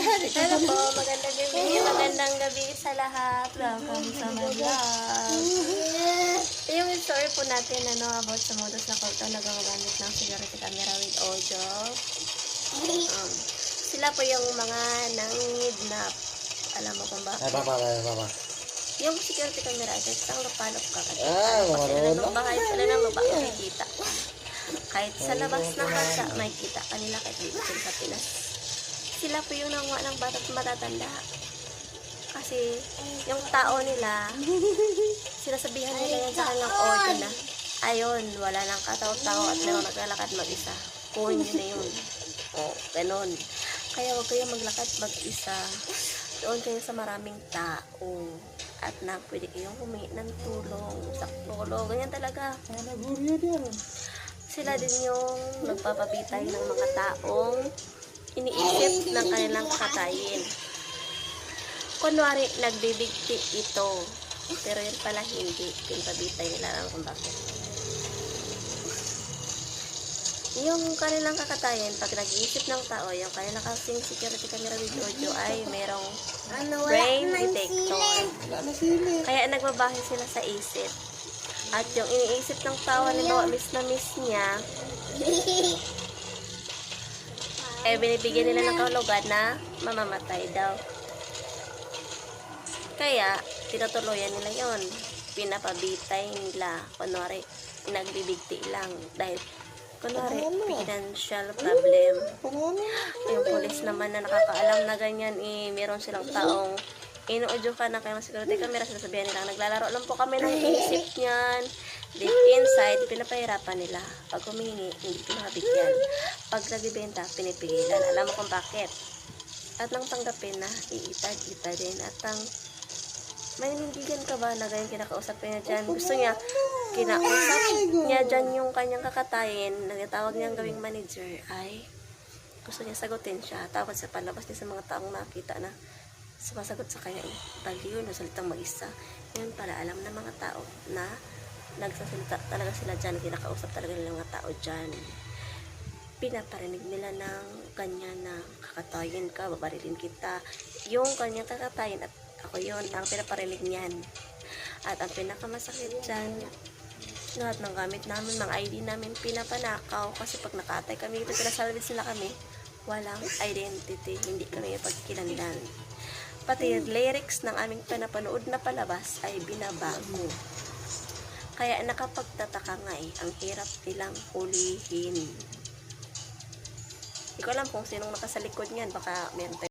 Hello po, magandang gabi sa lahat. Welcome sa my vlog. Yung story po natin about sa modus na kulto na gumagamit ng security camera with audio. Sila po yung mga nang-kidnap. Alam mo kung bakit? Yung security camera ay isang lupalop ka kasi sila ng lupa makikita. Kahit sa labas ng bansa, makikita kanila kahit dito sa Pinas. Sila po yung nanguha ng bata't matatanda. Kasi yung tao nila, sinasabihan nila yan sa kanilang audio na, ayun, wala nang katao-tao at meron naglalakad mag-isa. Kuhin nyo na yun. O, ganun. Kaya huwag kayo maglakad mag-isa. Doon kayo sa maraming tao. At na pwede kayong humingi ng tulong, saklolo, ganyan talaga. Sila din yung nagpapabitay ng mga taong iniisip ng kanilang katayin. Kunwari, nagbibigti ito. Pero yun pala hindi. Pinapabitay nila lang kung bakit. Yung kanilang kakatayin, pag nag-iisip ng tao, yung kanilang kasing security camera with audio ay merong brain detector. Kaya nagbabahay sila sa isip. At yung iniisip ng tao, halimbawa miss na miss niya, binibigyan nila ng kahulugan na mamamatay daw. Kaya, tinutuluyan nila yon. Pinapabitay nila. Kunwari, nagbibigti lang. Dahil, kunwari, financial problem. Yung police naman na nakakaalam na ganyan, meron silang taong inuudyo ka na kayong security camera, sinasabihan nila, naglalaro lang po kami ng isip niyan. Deep inside, pinapahirapan nila. Pag humingi, hindi pinabigyan. Pag nagbibenta, pinipigilan. Alam mo kung bakit. At nang tanggapin na, iitag-ita din. At ang may nindigan ka ba na ganyan kinakausap niya dyan? Gusto niya, kinausap niya dyan yung kanyang kakatayin, nagtawag niyang gawing manager, ay gusto niya sagutin siya. Tapos sa palabas niya sa mga taong nakita na sumasagot sa kanya, baliw na salitang mag-isa. Yun para alam ng mga tao na nagsasalita talaga sila dyan, kinakausap talaga ng mga tao dyan. Pinaparinig nila ng ganyan na kakatayin ka, babarilin kita. Yung kanyang kakatayin at ako yun, ang pinaparinig niyan. At ang pinakamasakit dyan, lahat ng gamit namin, mga ID namin, pinapanakaw. Kasi pag nakatay kami, ito pinasalvage nila kami, walang identity, hindi kami pagkilanlan. Pati lyrics ng aming pinapanood na palabas ay binabago. Kaya nakapagtataka nga ang hirap nilang hulihin. Hindi ko alam kung sinong nakasalikod niyan, baka meron tayo